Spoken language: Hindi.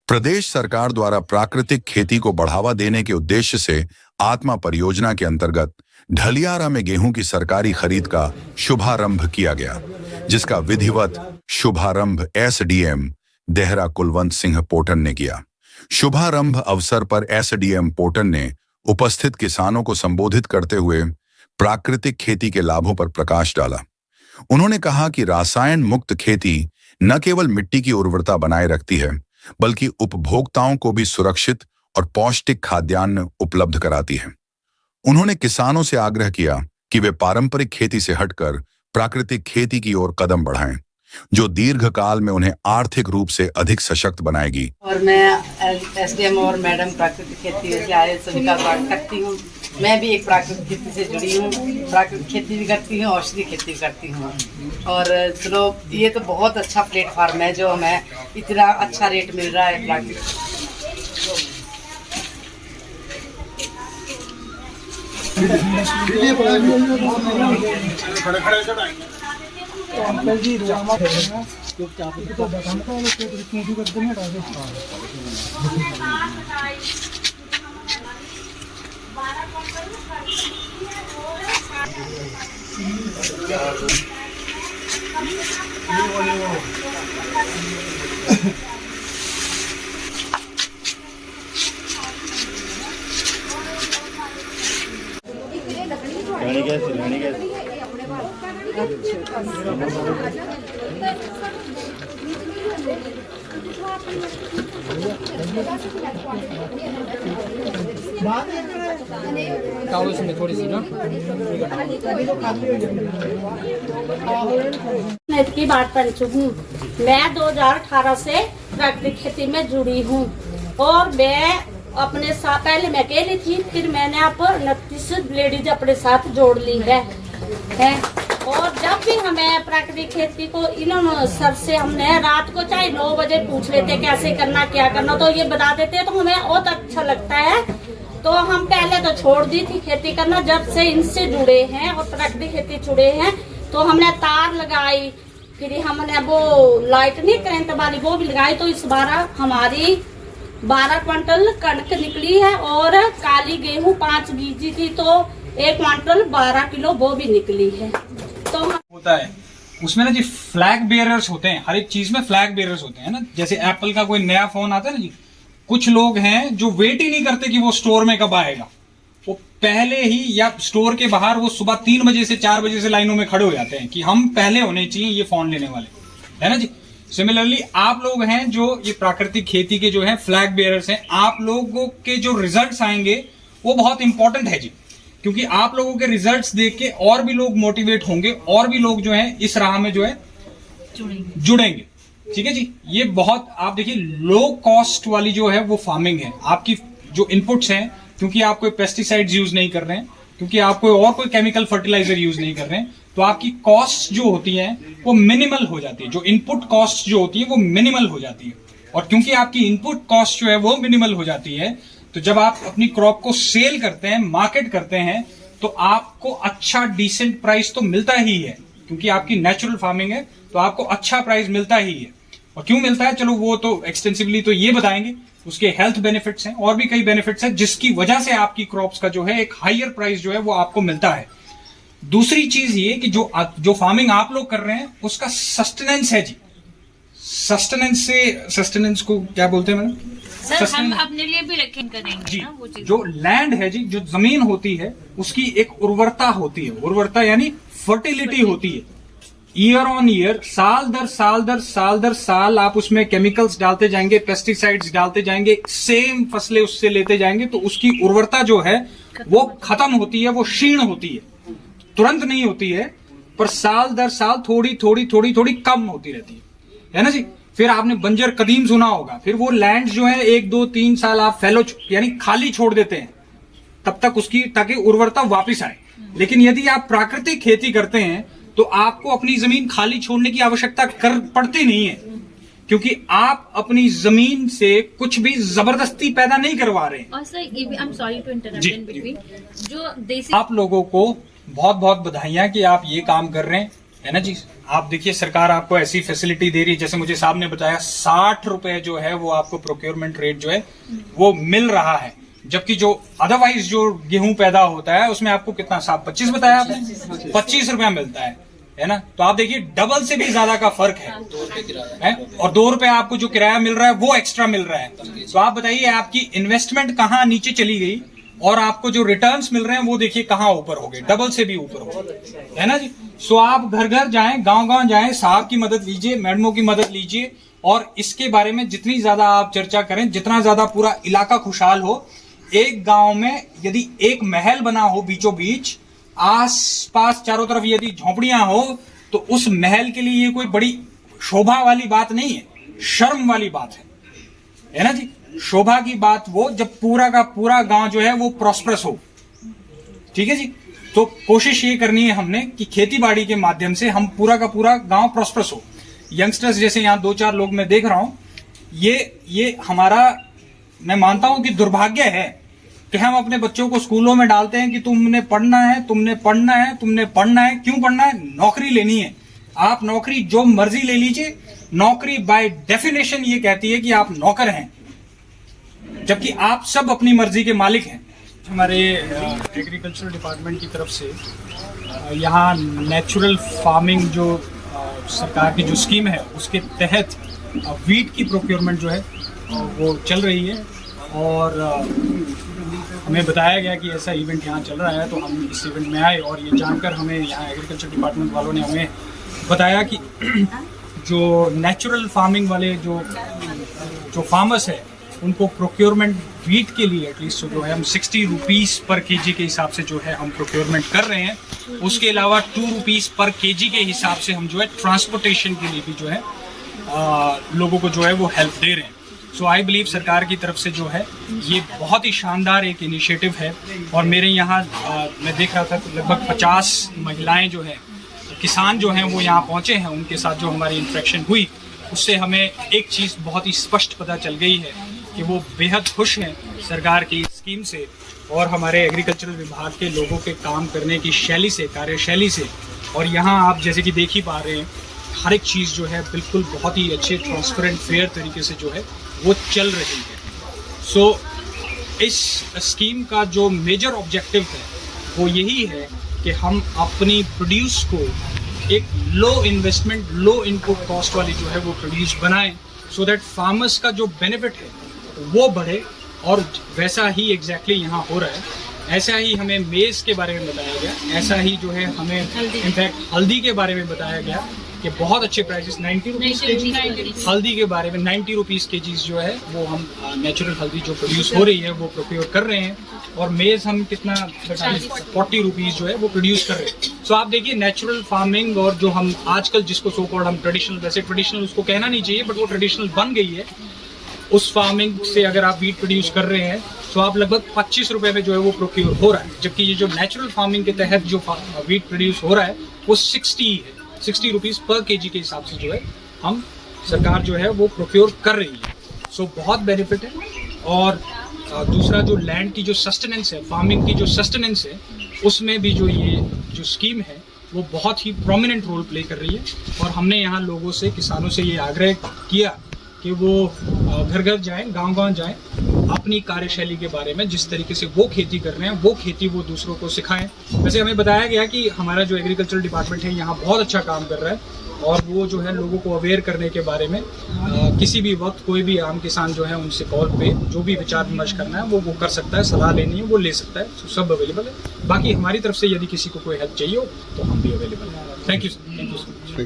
प्रदेश सरकार द्वारा प्राकृतिक खेती को बढ़ावा देने के उद्देश्य से आत्मा परियोजना के अंतर्गत ढलियारा में गेहूं की सरकारी खरीद का शुभारंभ किया गया, जिसका विधिवत शुभारंभ एसडीएम देहरा कुलवंत सिंह पोटन ने किया। शुभारंभ अवसर पर एसडीएम पोटन ने उपस्थित किसानों को संबोधित करते हुए प्राकृतिक खेती के लाभों पर प्रकाश डाला। उन्होंने कहा कि रासायन मुक्त खेती न केवल मिट्टी की उर्वरता बनाए रखती है, बल्कि उपभोक्ताओं को भी सुरक्षित और पौष्टिक खाद्यान्न उपलब्ध कराती है। उन्होंने किसानों से आग्रह किया कि वे पारंपरिक खेती से हटकर प्राकृतिक खेती की ओर कदम बढ़ाएं, जो दीर्घकाल में उन्हें आर्थिक रूप से अधिक सशक्त बनाएगी। और मैं एसडीएम और मैडम प्राकृतिक खेती से आए सभी का स्वागत करती हूँ। मैं भी एक प्राकृतिक खेती से जुड़ी हूँ, प्राकृतिक खेती भी करती हूँ, औषधि खेती भी करती हूँ। और चलो ये तो बहुत अच्छा प्लेटफॉर्म है जो हमें इतना अच्छा रेट मिल रहा है प्राकृतिक। थोड़ी सी ना की बात पंच हूँ। मैं 2018 से प्राकृतिक खेती में जुड़ी हूँ और मैं अपने साथ पहले मैं अकेली थी, फिर मैंने अब 29 लेडीज अपने साथ जोड़ ली है। और जब भी हमें प्राकृतिक खेती को इन्होंने सर से हमने रात को चाहे 9 बजे पूछ लेते कैसे करना क्या करना, तो ये बता देते तो हमें बहुत अच्छा लगता है। तो हम पहले तो छोड़ दी थी खेती करना, जब से इनसे जुड़े हैं और प्राकृतिक खेती जुड़े हैं तो हमने तार लगाई, फिर हमने वो लाइट नहीं करंट वाली वो भी लगाई। तो इस बार हमारी 12 क्विंटल कणक निकली है और काली गेहूं 5 बीजी थी तो 1 क्विंटल 12 किलो वो भी निकली है। तो होता है उसमें ना जी फ्लैग बेयरर्स होते हैं, हर एक चीज में फ्लैग बेयरर्स होते हैं ना। जैसे एप्पल का कोई नया फोन आता है ना जी, कुछ लोग हैं जो वेट ही नहीं करते कि वो स्टोर में कब आएगा, वो पहले ही या स्टोर के बाहर वो सुबह 3 बजे से 4 बजे से लाइनों में खड़े हो जाते हैं कि हम पहले होने चाहिए ये फोन लेने वाले, है ना जी। सिमिलरली आप लोग हैं जो ये प्राकृतिक खेती के जो है फ्लैग बेयरर्स हैं, आप लोगों के जो रिजल्ट्स आएंगे वो बहुत इंपॉर्टेंट है जी, क्योंकि आप लोगों के रिजल्ट्स देख के और भी लोग मोटिवेट होंगे और भी लोग जो है इस राह में जो है जुड़ेंगे। ठीक है जी। ये बहुत आप देखिए लो कॉस्ट वाली जो है वो फार्मिंग है। आपकी जो इनपुट्स हैं, क्योंकि आप कोई पेस्टिसाइड्स यूज नहीं कर रहे हैं, क्योंकि आप कोई केमिकल फर्टिलाइजर यूज नहीं कर रहे हैं, तो आपकी कॉस्ट जो होती है वो मिनिमल हो जाती है। जो इनपुट कॉस्ट जो होती है वो मिनिमल हो जाती है। और क्योंकि आपकी इनपुट कॉस्ट जो है वो मिनिमल हो जाती है, तो जब आप अपनी क्रॉप को सेल करते हैं, मार्केट करते हैं, तो आपको अच्छा डिसेंट प्राइस तो मिलता ही है, क्योंकि आपकी नेचुरल फार्मिंग है तो आपको अच्छा प्राइस मिलता ही है। और क्यों मिलता है चलो वो तो एक्सटेंसिवली तो ये बताएंगे, उसके हेल्थ बेनिफिट्स हैं और भी कई बेनिफिट्स हैं जिसकी वजह से आपकी क्रॉप्स का जो है एक हायर प्राइस जो है वो आपको मिलता है। दूसरी चीज ये कि जो फार्मिंग आप लोग कर रहे हैं उसका सस्टेनेंस है जी। सस्टेनेंस को क्या बोलते हैं मैडम? सर हम अपने लिए भी रखें करेंगे जी। ना वो चीज। जो लैंड है जी, जो जमीन होती है उसकी एक उर्वरता होती है, उर्वरता यानी फर्टिलिटी होती है। ईयर ऑन ईयर, साल दर साल आप उसमें केमिकल्स डालते जाएंगे, पेस्टिसाइड्स डालते जाएंगे, सेम फसलें उससे लेते जाएंगे, तो उसकी उर्वरता जो है वो खत्म होती है, वो क्षीण होती है। तुरंत नहीं होती है, पर साल दर साल थोड़ी कम होती रहती है ना जी। फिर आपने बंजर कदीम सुना होगा, फिर वो लैंड जो है 1 2 3 साल आप फैलो यानी खाली छोड़ देते हैं तब तक उसकी, ताकि उर्वरता वापस आए। लेकिन यदि आप प्राकृतिक खेती करते हैं तो आपको अपनी जमीन खाली छोड़ने की आवश्यकता पड़ती नहीं है, क्योंकि आप अपनी जमीन से कुछ भी जबरदस्ती पैदा नहीं करवा रहे हैं। और सर ये भी, I am sorry to interrupt in between, जो देसी आप लोगों को बहुत बहुत बधाइयां कि आप ये काम कर रहे हैं। है ना जी। आप देखिए सरकार आपको ऐसी फैसिलिटी दे रही है, जैसे मुझे साहब ने बताया 60 रुपए जो है वो आपको प्रोक्योरमेंट रेट जो है वो मिल रहा है, जबकि जो अदरवाइज जो गेहूं पैदा होता है उसमें आपको कितना साहब 25 बताया आपने, 25 रुपया मिलता है ना। तो आप देखिए डबल से भी ज्यादा का फर्क है और 2 रुपए आपको जो किराया मिल रहा है वो एक्स्ट्रा मिल रहा है। तो आप बताइए आपकी इन्वेस्टमेंट कहाँ नीचे चली गई और आपको जो रिटर्न्स मिल रहे हैं वो देखिए कहाँ ऊपर हो गए, डबल से भी ऊपर हो गए, है ना जी। सो आप घर घर जाएं, गांव गांव जाएं, साहब की मदद लीजिए, मैडमों की मदद लीजिए और इसके बारे में जितनी ज्यादा आप चर्चा करें, जितना ज्यादा पूरा इलाका खुशहाल हो। एक गांव में यदि एक महल बना हो बीचों बीच, आस पास चारों तरफ यदि झोपड़ियां हो, तो उस महल के लिए ये कोई बड़ी शोभा वाली बात नहीं है, शर्म वाली बात है ना जी। शोभा की बात वो जब पूरा का पूरा गांव जो है वो प्रॉस्परस हो, ठीक है जी। तो कोशिश ये करनी है हमने कि खेती बाड़ी के माध्यम से हम पूरा का पूरा गांव प्रॉस्परस हो। यंगस्टर्स जैसे यहाँ 2-4 लोग मैं देख रहा हूं, ये हमारा मैं मानता हूं कि दुर्भाग्य है कि हम अपने बच्चों को स्कूलों में डालते हैं कि तुमने पढ़ना है, तुमने पढ़ना है, तुमने पढ़ना है। क्यों पढ़ना है? नौकरी लेनी है। आप नौकरी जो मर्जी ले लीजिए, नौकरी बाय डेफिनेशन ये कहती है कि आप नौकर हैं, जबकि आप सब अपनी मर्जी के मालिक हैं। हमारे एग्रीकल्चर डिपार्टमेंट की तरफ से यहाँ नेचुरल फार्मिंग जो सरकार की जो स्कीम है उसके तहत वीट की प्रोक्योरमेंट जो है वो चल रही है और हमें बताया गया कि ऐसा इवेंट यहाँ चल रहा है, तो हम इस इवेंट में आए और ये जानकर हमें यहाँ एग्रीकल्चर डिपार्टमेंट वालों ने हमें बताया कि जो नेचुरल फार्मिंग वाले जो फार्मर्स है उनको प्रोक्योरमेंट वीट के लिए एटलीस्ट जो है हम 60 रुपीज़ पर केजी के हिसाब से जो है हम प्रोक्योरमेंट कर रहे हैं। उसके अलावा 2 रुपीज़ पर केजी के हिसाब से हम जो है ट्रांसपोर्टेशन के लिए भी जो है लोगों को जो है वो हेल्प दे रहे हैं। सो आई बिलीव सरकार की तरफ से जो है ये बहुत ही शानदार एक इनिशिएटिव है। और मेरे यहाँ मैं देख रहा था तो लगभग 50 महिलाएं जो है किसान जो हैं वो यहाँ पहुँचे हैं। उनके साथ जो हमारी इंटरेक्शन हुई उससे हमें एक चीज़ बहुत ही स्पष्ट पता चल गई है कि वो बेहद खुश हैं सरकार की स्कीम से और हमारे एग्रीकल्चरल विभाग के लोगों के काम करने की शैली से, कार्यशैली से। और यहाँ आप जैसे कि देख ही पा रहे हैं हर एक चीज़ जो है बिल्कुल बहुत ही अच्छे ट्रांसपेरेंट फेयर तरीके से जो है वो चल रही है। सो इस स्कीम का जो मेजर ऑब्जेक्टिव है वो यही है कि हम अपनी प्रोड्यूस को एक लो इन्वेस्टमेंट, लो इनपुट कॉस्ट वाली जो है वो प्रोड्यूस बनाएं, सो दैट फार्मर्स का जो बेनिफिट है वो बढ़े। और वैसा ही एग्जैक्टली यहाँ हो रहा है। ऐसा ही हमें मेज़ के बारे में बताया गया, ऐसा ही जो है हमें इनफैक्ट हल्दी के बारे में बताया गया कि बहुत अच्छे प्राइसेस 90 रुपीज़ के जी हल्दी के बारे में 90 रुपीज़ के जी जो है वो हम नेचुरल हल्दी जो प्रोड्यूस हो रही है वो प्रोक्योर कर रहे हैं। और मेज़ हम कितना 40 रुपीज़ जो है वो प्रोड्यूस कर रहे हैं। सो आप देखिए नेचुरल फार्मिंग और जो हम आजकल जिसको सो कॉल्ड हम ट्रेडिशनल, वैसे ट्रेडिशनल उसको कहना नहीं चाहिए बट वो ट्रेडिशनल बन गई है, उस फार्मिंग से अगर आप वीट प्रोड्यूस कर रहे हैं तो आप लगभग 25 रुपये में जो है वो प्रोक्योर हो रहा है। जबकि ये जो नेचुरल फार्मिंग के तहत जो वीट प्रोड्यूस हो रहा है वो 60 रुपीज़ पर केजी के हिसाब से जो है हम सरकार जो है वो प्रोक्योर कर रही है। सो बहुत बेनिफिट है। और दूसरा जो लैंड की जो सस्टेनेंस है, फार्मिंग की जो सस्टेनेंस है, उसमें भी जो ये जो स्कीम है वो बहुत ही प्रोमिनेंट रोल प्ले कर रही है। और हमने यहाँ लोगों से, किसानों से ये आग्रह किया कि वो घर घर जाएं, गांव गांव जाएं, अपनी कार्यशैली के बारे में जिस तरीके से वो खेती कर रहे हैं वो खेती वो दूसरों को सिखाएं। वैसे हमें बताया गया कि हमारा जो एग्रीकल्चर डिपार्टमेंट है यहाँ बहुत अच्छा काम कर रहा है और वो जो है लोगों को अवेयर करने के बारे में किसी भी वक्त कोई भी आम किसान जो है उनसे कॉल पे जो भी विचार विमर्श करना है वो कर सकता है, सलाह लेनी है वो ले सकता है। तो सब अवेलेबल है। बाकी हमारी तरफ से यदि किसी को कोई हेल्प चाहिए हो तो हम भी अवेलेबल हैं। Thank you sir.